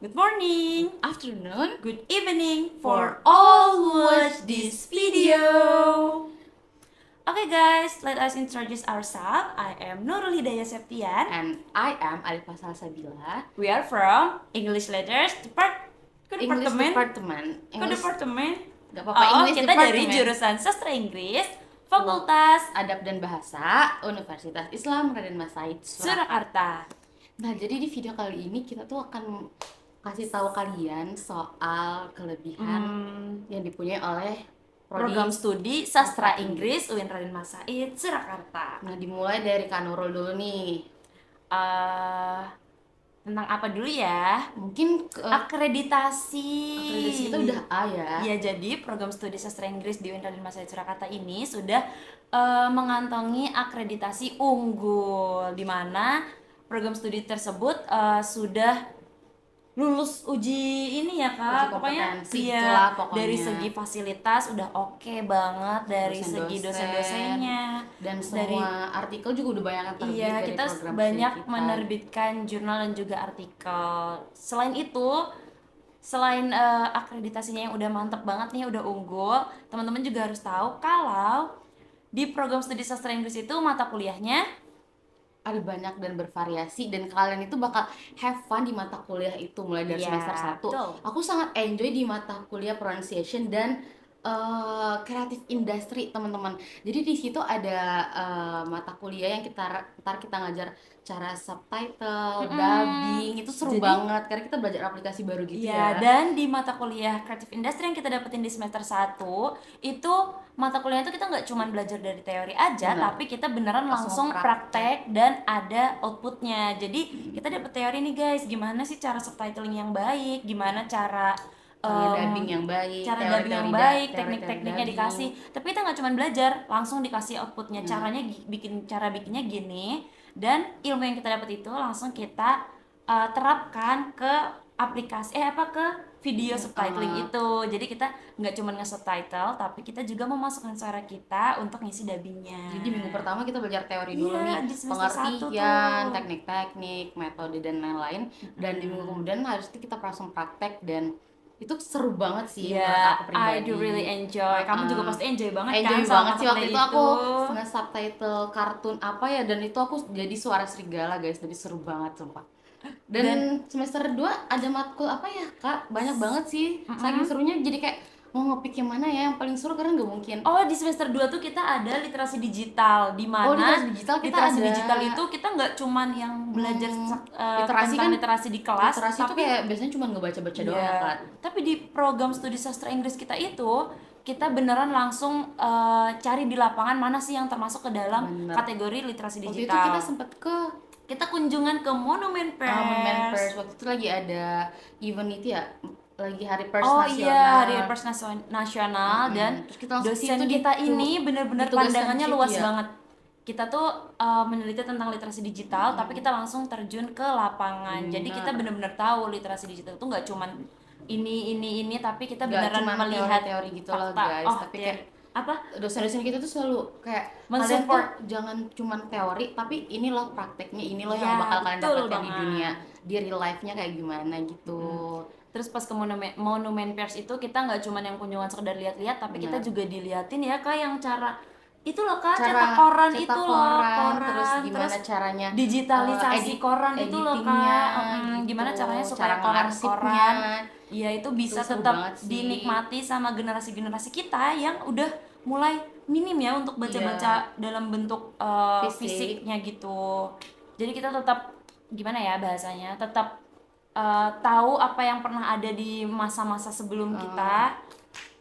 Good morning, Afternoon. good evening for all who watch this video. Okay guys, let us introduce ourselves. I am Nurul Hidayah Septian. And I am Alifa Salsabila. We are from English Letters English Department. English Department. Gak apa-apa, English Kita Department. dari jurusan Sastra Inggris, Fakultas Adab dan Bahasa Universitas Islam Raden Mas Said Surakarta. Nah, jadi di video kali ini kita tuh akan kasih tahu kalian soal kelebihan yang dipunyai oleh Program studi Sastra Inggris UIN Raden Mas Said Surakarta. Nah, dimulai dari Kak Nurul dulu nih. Tentang apa dulu ya? Mungkin Akreditasi kita udah A ya. Ya, jadi program studi sastra Inggris di UIN Raden Mas Said Surakarta ini sudah mengantongi akreditasi unggul, di mana program studi tersebut sudah lulus uji ini ya Kak. Uji kompetensi Pokoknya itulah pokoknya. dari segi fasilitas udah oke banget, dari Dosen-dosen, segi dosen-dosennya dan semua artikel juga udah banyak yang terbit Iya, dari kita program banyak studi kita. menerbitkan jurnal dan juga artikel. Selain itu, selain akreditasinya yang udah mantep banget nih, udah unggul, teman-teman juga harus tahu kalau di program studi sastra Inggris itu mata kuliahnya Ada banyak dan bervariasi, dan kalian itu bakal have fun di mata kuliah itu mulai dari Iya, semester 1. betul. Aku sangat enjoy di mata kuliah pronunciation dan creative industry, teman-teman. Jadi di situ ada mata kuliah yang ntar kita ngajar cara subtitle, dubbing, itu seru Jadi- banget karena kita belajar aplikasi baru gitu Iya, ya. dan di mata kuliah Creative Industry yang kita dapetin di semester 1 itu mata kuliah itu kita nggak cuma belajar dari teori aja, Benar. tapi kita beneran langsung Langsung praktek dan ada outputnya. Jadi kita dapet teori nih guys, gimana sih cara subtitling yang baik, gimana cara Dubbing yang baik, cara teori-teori dubbing yang da- baik, teori-teori teknik-tekniknya dubbing. dikasih. Tapi kita nggak cuma belajar, langsung dikasih outputnya. Caranya cara bikinnya gini, dan ilmu yang kita dapat itu langsung kita terapkan ke aplikasi ke video subtitling itu. Jadi kita nggak cuma nge-subtitle, tapi kita juga memasukkan suara kita untuk ngisi dubbingnya. Jadi di minggu pertama kita belajar teori dulu Iya, nih, di semester satu pengertian, tuh. teknik-teknik, metode dan lain-lain. Dan di minggu kemudian harus kita langsung praktek, dan itu seru banget sih menurut Iya, aku pribadi. I do really enjoy. Kamu juga pasti enjoy banget Enjoy kan sama banget sih mata waktu kuliah itu aku nge-subtitle kartun apa ya, dan itu aku jadi suara serigala guys, jadi seru banget sumpah. Dan semester 2 ada matkul apa ya Kak? Banyak banget sih. Saking serunya jadi kayak mau nge-pick yang mana ya yang paling seru, karena nggak mungkin. Oh, di semester 2 tuh kita ada literasi digital, di mana literasi digital kita literasi ada. digital itu kita nggak cuman yang belajar literasi tentang kan literasi di kelas, literasi itu kayak biasanya cuma ngebaca-baca doang ya Kak. tapi di program studi sastra Inggris kita itu kita beneran langsung cari di lapangan mana sih yang termasuk ke dalam Bener. kategori literasi Waktu itu digital. kita sempet ke Kita kunjungan ke Monumen Pers. Monumen Pers. Waktu itu lagi ada event itu ya, lagi Hari Pers Oh Nasional. iya, Hari Pers Nasional, dan Terus kita langsung dosen situ kita di- ini bener-bener ditugaskan pandangannya situ luas ya. banget. Kita tuh meneliti tentang literasi digital, tapi kita langsung terjun ke lapangan. Jadi kita bener-bener tahu literasi digital itu nggak cuman ini, tapi kita Nggak beneran cuma melihat teori-teori gitu loh, fakta. guys, Oh, tapi kayak apa? Dosen-dosen kita tuh selalu kayak Men-support. kalian tuh jangan cuman teori, tapi ini loh prakteknya, ini loh Ya, yang bakal kalian betul dapatkan di banget. dunia, di real life-nya kayak gimana gitu. Terus pas ke Monumen Pers itu kita nggak cuman yang kunjungan sekedar lihat-lihat, tapi kita juga diliatin ya Kak yang cara itu loh Kak, cetak koran itu cetak loh, koran, terus gimana caranya digitalisasi koran itu loh Kak. editingnya, Gimana gitu, caranya supaya cara koran-koran mengarsipnya. ya itu bisa Itu seru tetap banget sih. dinikmati sama generasi-generasi kita yang udah mulai minim ya untuk baca-baca dalam bentuk fisiknya gitu. Jadi kita tetap gimana ya bahasanya, tetap tahu apa yang pernah ada di masa-masa sebelum kita,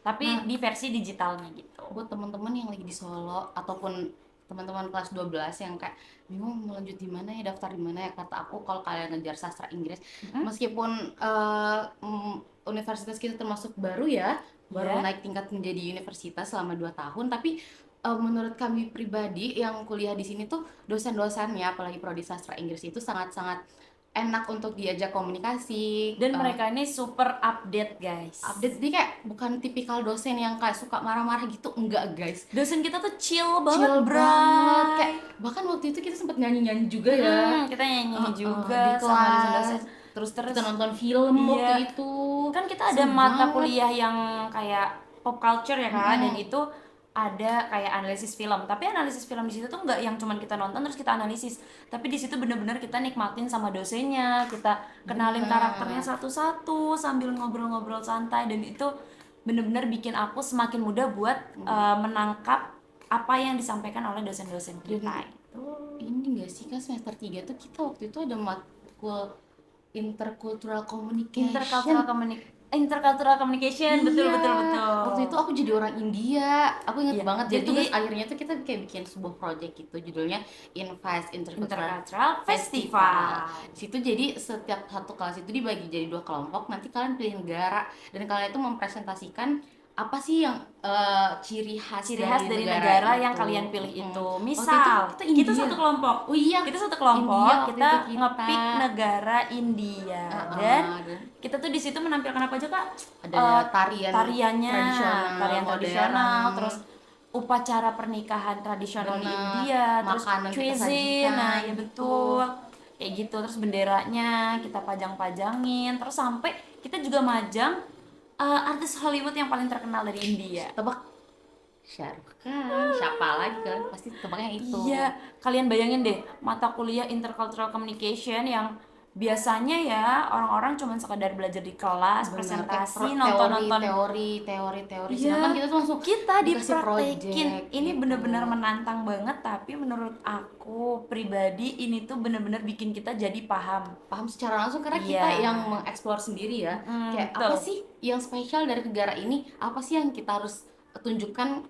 tapi di versi digitalnya gitu. Buat teman-teman yang lagi di Solo ataupun teman-teman kelas 12 yang kayak bingung mau lanjut di mana ya, daftar di mana ya, kata aku kalau kalian ngejar sastra Inggris, meskipun universitas kita termasuk baru ya, baru naik tingkat menjadi universitas selama 2 tahun, tapi menurut kami pribadi yang kuliah di sini tuh dosen-dosennya, apalagi prodi sastra Inggris itu sangat-sangat enak untuk diajak komunikasi. Dan mereka ini super update guys. Update, dia kayak bukan tipikal dosen yang kayak suka marah-marah gitu, enggak guys. Dosen kita tuh chill banget, Chill bray. banget, kayak bahkan waktu itu kita sempat nyanyi-nyanyi juga ya. Kita nyanyi juga di sama kelas. dosen-dosen. terus Terus, kita nonton film iya. waktu itu. Kan kita ada Seru mata banget. kuliah yang kayak pop culture ya kan, dan itu ada kayak analisis film. Tapi analisis film di situ tuh nggak yang cuman kita nonton terus kita analisis, tapi di situ bener-bener kita nikmatin sama dosennya, kita kenalin karakternya Benar. satu-satu sambil ngobrol-ngobrol santai, dan itu bener-bener bikin aku semakin mudah buat menangkap apa yang disampaikan oleh dosen-dosen kita. Dan ini enggak sih Kak, semester 3 tuh kita waktu itu ada matkul intercultural communication. Intercultural communication, betul Iya. betul betul. Waktu itu aku jadi orang India. Aku ingat Iya, banget. Jadi jadi tugas akhirnya tuh kita kayak bikin sebuah project gitu, judulnya Invest Intercultural Intercultural Festival. Di situ jadi setiap satu kelas itu dibagi jadi 2 kelompok. Nanti kalian pilih negara dan kalian itu mempresentasikan apa sih yang ciri khas dari negara yang itu. kalian pilih itu. Waktu Misal, itu kita kita India. satu kelompok. Oh iya, Kita satu kelompok, India waktu kita itu kita. ngepick negara India. Dan kita tuh di situ menampilkan apa aja, Kak? Ada tariannya, tarian tradisional, modern, terus upacara pernikahan tradisional di bener, India, terus makanan kita cuisine, sajikan, nah ya gitu. betul. Kayak gitu, terus benderanya kita pajang-pajangin, terus sampai kita juga majang artis Hollywood yang paling terkenal dari India. Tebak, Shah Rukh Khan, siapa lagi kan? Pasti tebaknya itu. Iya, kalian bayangin deh, mata kuliah Intercultural Communication yang biasanya ya orang-orang cuma sekadar belajar di kelas, Bener, presentasi, kayak nonton-nonton. teori. Iya, Sedangkan kita tuh langsung kita dikasih dipraktekin. project, Ini gitu. bener-bener menantang banget, tapi menurut aku pribadi ini tuh bener-bener bikin kita jadi paham. Paham secara langsung karena Iya. kita yang mengeksplor sendiri ya. Kayak betul. apa sih yang spesial dari negara ini? Apa sih yang kita harus tunjukkan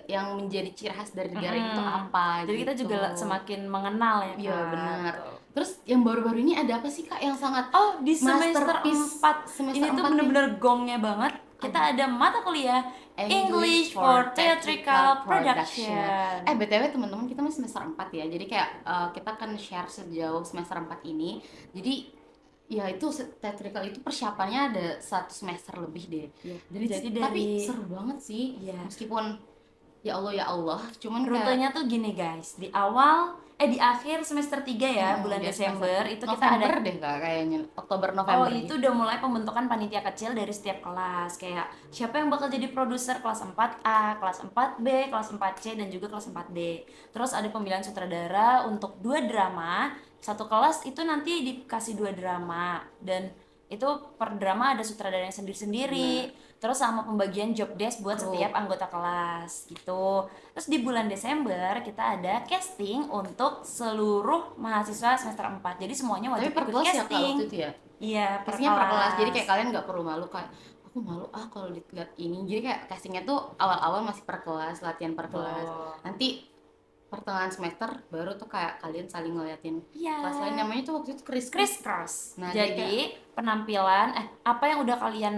yang menjadi ciri khas dari negara itu apa? Jadi kita gitu. juga semakin mengenal ya, Iya Kak. benar. Tuh. Terus yang baru-baru ini ada apa sih Kak yang sangat Oh, di semester masterpiece 4 semester ini tuh 4 nih? bener-bener gongnya banget. Kita ada mata kuliah English for Theatrical Production. BTW teman-teman, kita masih semester 4 ya. Jadi kayak kita akan share sejauh semester 4 ini. Jadi ya itu theatrical itu persiapannya ada 1 semester lebih deh. Iya. Jadi tapi seru banget sih. Iya. Meskipun ya Allah, cuman rutenya tuh gini guys, di akhir semester 3 ya, bulan di Desember semester- itu kita ada November deh Kak, kayaknya Oktober November. itu udah mulai pembentukan panitia kecil dari setiap kelas. Kayak siapa yang bakal jadi produser kelas 4A, kelas 4B, kelas 4C, dan juga kelas 4D. Terus ada pemilihan sutradara untuk 2 drama. Satu kelas itu nanti dikasih 2 drama, dan itu per drama ada sutradaranya sendiri-sendiri. Terus sama pembagian job desk buat setiap anggota kelas gitu. Terus di bulan Desember kita ada casting untuk seluruh mahasiswa semester 4. Jadi semuanya Tapi wajib per ikut kelas ya casting. Kak waktu itu ya? Iya, Castingnya per kelas, jadi kayak kalian nggak perlu malu kayak aku malu kalau dilihat ini. Jadi kayak castingnya tuh awal-awal masih per kelas, latihan per kelas. Nanti pertengahan semester baru tuh kayak kalian saling ngeliatin kelas lain. Namanya tuh waktu itu crisscross. Nah, jadi penampilan apa yang udah kalian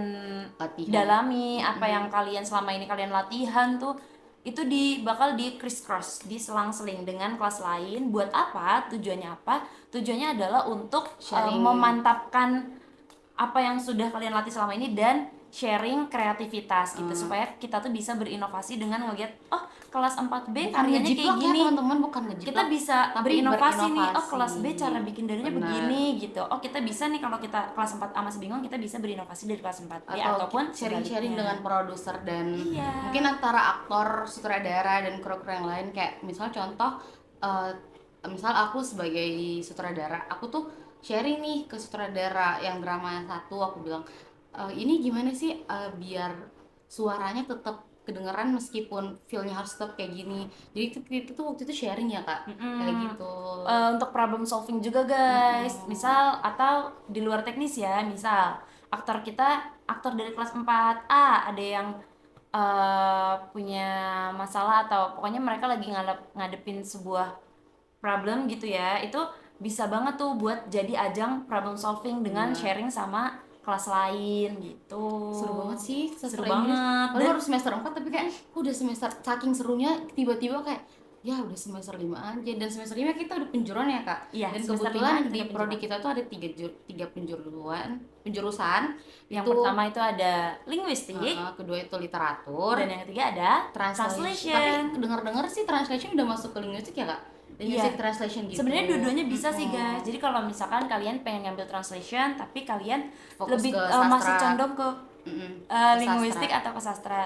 dalami, apa yang kalian selama ini kalian latihan tuh itu bakal di crisscross, diselang-seling dengan kelas lain. Buat apa? Tujuannya apa? Tujuannya adalah untuk memantapkan apa yang sudah kalian latih selama ini dan sharing kreativitas gitu, supaya kita tuh bisa berinovasi dengan ngelihat kelas 4B karyanya kayak gini, teman-teman, bukan ngejiplak, kita bisa berinovasi nih. Kelas B cara bikin darinya Benar. begini gitu. kita bisa nih, kalau kita kelas 4A masih bingung, kita bisa berinovasi dari kelas 4B ataupun sharing-sharing dengan produser dan Iya. mungkin antara aktor, sutradara dan kru-kru yang lain. Kayak misal contoh misal aku sebagai sutradara, aku tuh sharing nih ke sutradara yang drama yang satu, aku bilang ini gimana sih biar suaranya tetap kedengeran meskipun feel-nya harus tetap kayak gini. Jadi itu tuh waktu itu sharing ya Kak, kayak gitu. Untuk problem solving juga guys. Misal atau di luar teknis ya, misal aktor dari kelas 4A ada yang punya masalah, atau pokoknya mereka lagi ngadepin sebuah problem gitu ya, itu bisa banget tuh buat jadi ajang problem solving dengan sharing sama kelas lain gitu. Seru banget sih, seru banget. Dan baru semester 4 tapi kayak udah semester, saking serunya tiba-tiba kayak ya udah semester 5 aja. Dan semester 5 kita udah penjuruan ya Kak. Iya, dan semester kebetulan 5 di prodi kita tuh ada tiga penjurusan. Yang pertama itu ada linguistik, kedua itu literatur, dan yang ketiga ada translation. Tapi dengar-dengar sih translation udah masuk ke linguistik ya Kak? linguistic translation gitu. Sebenarnya dua-duanya bisa sih guys. Jadi kalau misalkan kalian pengen ngambil translation tapi kalian Fokus lebih ke sastra. masih condong ke Ke linguistik sastra. atau ke sastra,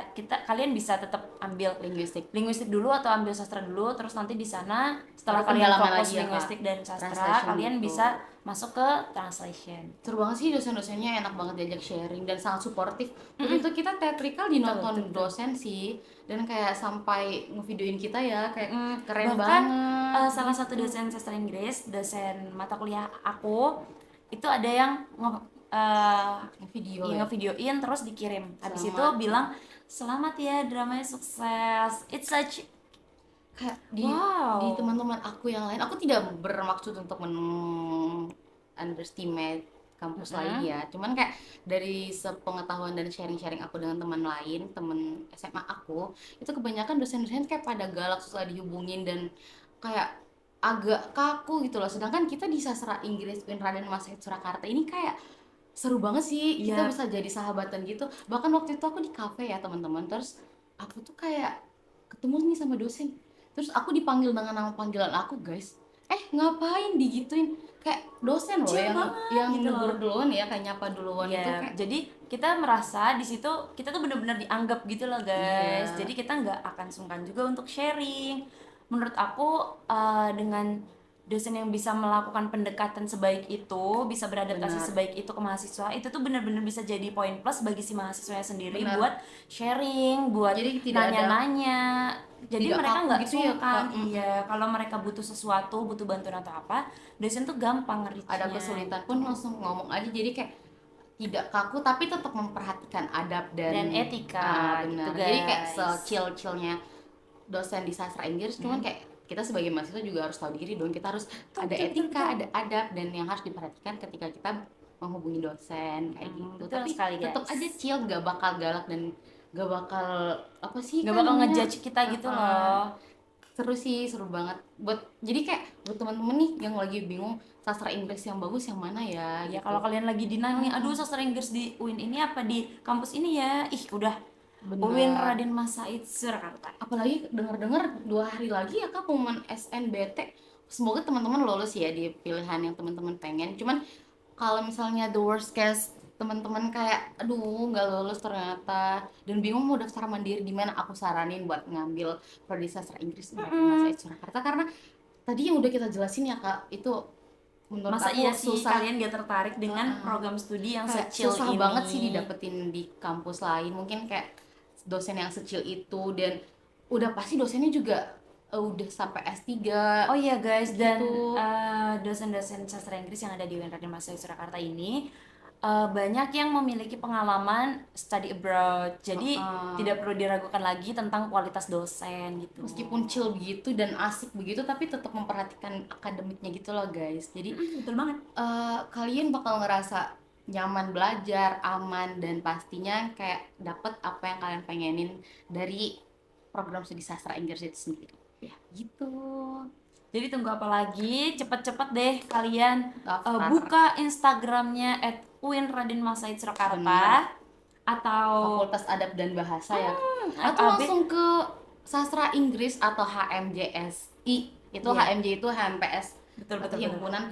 kalian bisa tetap ambil linguistik dulu atau ambil sastra dulu, terus nanti di sana setelah Baru kalian pendalaman fokus lagi ya, linguistik Kak. dan sastra, Translation kalian gitu. bisa masuk ke translation. Seru banget sih, dosen-dosennya enak banget diajak sharing dan sangat suportif. Waktu itu kita teatrikal dinonton dosen sih, dan kayak sampai ngevideoin kita ya, kayak keren Bahkan banget. salah satu dosen sastra Inggris, dosen mata kuliah aku, itu ada yang Video iya, ya. ngevideoin terus dikirim. Habis itu Selamat. bilang selamat ya, dramanya sukses. It's such Kayak wow. di teman-teman aku yang lain, aku tidak bermaksud untuk underestimate kampus lain ya, cuman kayak dari sepengetahuan dan sharing-sharing aku dengan teman lain, temen SMA aku, itu kebanyakan dosen-dosen kayak pada galak, susah dihubungin dan kayak agak kaku gitu loh. Sedangkan kita di sastra Inggris UIN Raden Mas Surakarta ini kayak seru banget sih, kita bisa jadi sahabatan gitu. Bahkan waktu itu aku di cafe ya teman-teman, terus aku tuh kayak ketemu nih sama dosen, terus aku dipanggil dengan nama panggilan aku guys, ngapain digituin, kayak dosen loh yang gitu negur loh. duluan ya, kayak nyapa duluan itu kayak Jadi kita merasa di situ kita tuh benar-benar dianggap gitu loh guys. Jadi kita nggak akan sungkan juga untuk sharing. Menurut aku dengan dosen yang bisa melakukan pendekatan sebaik itu, bisa beradaptasi sebaik itu ke mahasiswa, itu tuh benar-benar bisa jadi poin plus bagi si mahasiswanya sendiri buat sharing, buat Jadi tidak nanya-nanya. Jadi tidak mereka kaku nggak gitu ya, sungkan. Kak. Iya, kalau mereka butuh sesuatu, butuh bantuan atau apa, dosen tuh gampang nge-reach-nya. Ada kesulitan pun langsung ngomong aja, jadi kayak tidak kaku tapi tetap memperhatikan adab dan etika benar. gitu, Jadi kayak guys. se-chill-chillnya dosen di sastra Inggris, cuman kayak kita sebagai mahasiswa juga harus tahu diri dong, kita harus ada etika, ada adab dan yang harus diperhatikan ketika kita menghubungi dosen kayak gitu. betul Tapi sekali, guys. tetap aja chill, gak bakal galak dan gak bakal apa sih, Gak kan bakal namanya, ngejudge kita gitu loh. seru sih, seru banget. Jadi kayak buat teman-teman nih yang lagi bingung sastra Inggris yang bagus yang mana ya Ya gitu. kalau kalian lagi denial nih, aduh sastra Inggris di UIN ini apa di kampus ini ya, udah UIN Raden Mas Said Surakarta. Apalagi dengar-dengar 2 hari lagi ya Kak pengumuman SNBT. Semoga teman-teman lolos ya di pilihan yang teman-teman pengen. Cuman kalau misalnya the worst case teman-teman kayak aduh nggak lolos ternyata dan bingung mau daftar mandiri di mana, aku saranin buat ngambil prodi sastra Inggris Raden Mas Said Surakarta, karena tadi yang udah kita jelasin ya Kak, itu menurut Masa aku iya sih susah, kalian gak tertarik dengan program studi yang kayak secil susah ini? banget sih didapetin di kampus lain. Mungkin kayak dosen yang secil itu, dan udah pasti dosennya juga udah sampai S3. Oh iya guys, dan gitu. dosen-dosen sastra Inggris yang ada di UIN Raden Mas Said Surakarta ini banyak yang memiliki pengalaman study abroad, jadi tidak perlu diragukan lagi tentang kualitas dosen gitu. Meskipun chill begitu dan asik begitu, tapi tetap memperhatikan akademiknya gitu loh guys. Jadi Betul banget. kalian bakal ngerasa nyaman belajar, aman, dan pastinya kayak dapet apa yang kalian pengenin dari program studi sastra Inggris itu sendiri. Ya gitu. Jadi tunggu apa lagi? Cepet-cepet deh kalian Daftar. buka Instagramnya @UIN Raden Mas Said Surakarta atau Fakultas Adab dan Bahasa ya. Atau FAB. langsung ke sastra Inggris atau HMJSI. Itu HMJ itu HMPS. betul Himpunan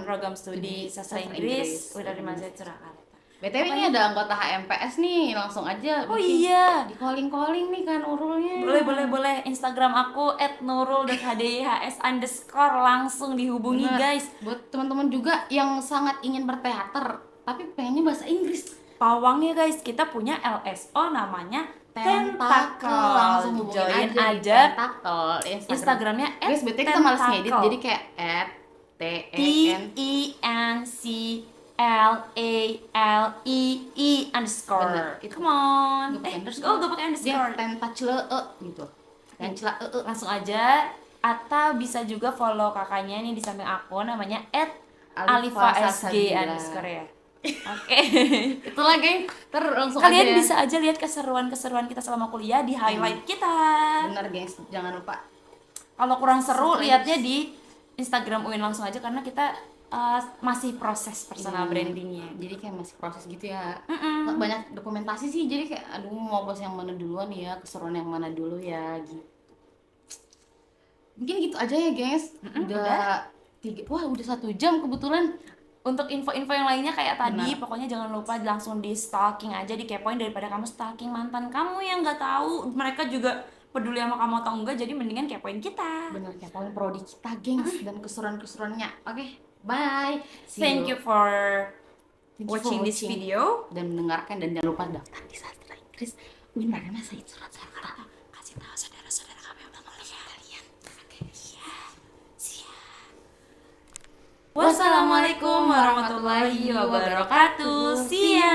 program studi sastra Inggris UIN Raden Mas Said Surakarta. BTW ini ada anggota HMPS nih, langsung aja iya, di calling nih kan Nurulnya. boleh Instagram aku @nurul.hdhs_ langsung dihubungi. Bener. Guys. Buat teman-teman juga yang sangat ingin berteater tapi pengennya bahasa Inggris, Pawangnya guys, kita punya LSO namanya Tentakel, langsung hubungin aja Tentakel Instagramnya guys. BTW kita males ngedit, jadi kayak TENCLALEE_. Bener, itu Come on. gak pakai Gak pakai underscore. dia tentacle gitu, tentacle Langsung aja. Atau bisa juga follow kakaknya nih di samping aku, namanya @alifasg_ ya. Oke. Itulah geng, langsung Kalian aja. bisa aja lihat keseruan-keseruan kita selama kuliah di highlight kita. Bener gengs, jangan lupa. Kalau kurang seru lihatnya di Instagram UIN langsung aja, karena kita masih proses personal brandingnya. Jadi kayak masih proses gitu ya. Banyak dokumentasi sih, jadi kayak aduh mau bahas yang mana duluan ya, keseruan yang mana dulu ya gitu. Mungkin gitu aja ya guys. Udah 1 jam kebetulan. Untuk info-info yang lainnya kayak tadi, Benar. pokoknya jangan lupa langsung di stalking aja, dikepoin, daripada kamu stalking mantan kamu yang nggak tahu mereka juga peduli sama kamu atau enggak. Jadi mendingan kepoin kita. Bener, kepoin prodi kita gengs dan keseruan-keseruannya. Oke, bye. See Thank you you. for Thank you for watching this video. dan mendengarkan, dan jangan lupa daftar di sastra Inggris Winarnya Masa Surat Sastra. Kasih tahu saudara-saudara kamu yang belum melihat kalian. Oke, siap. Wassalamualaikum warahmatullahi wabarakatuh. See ya.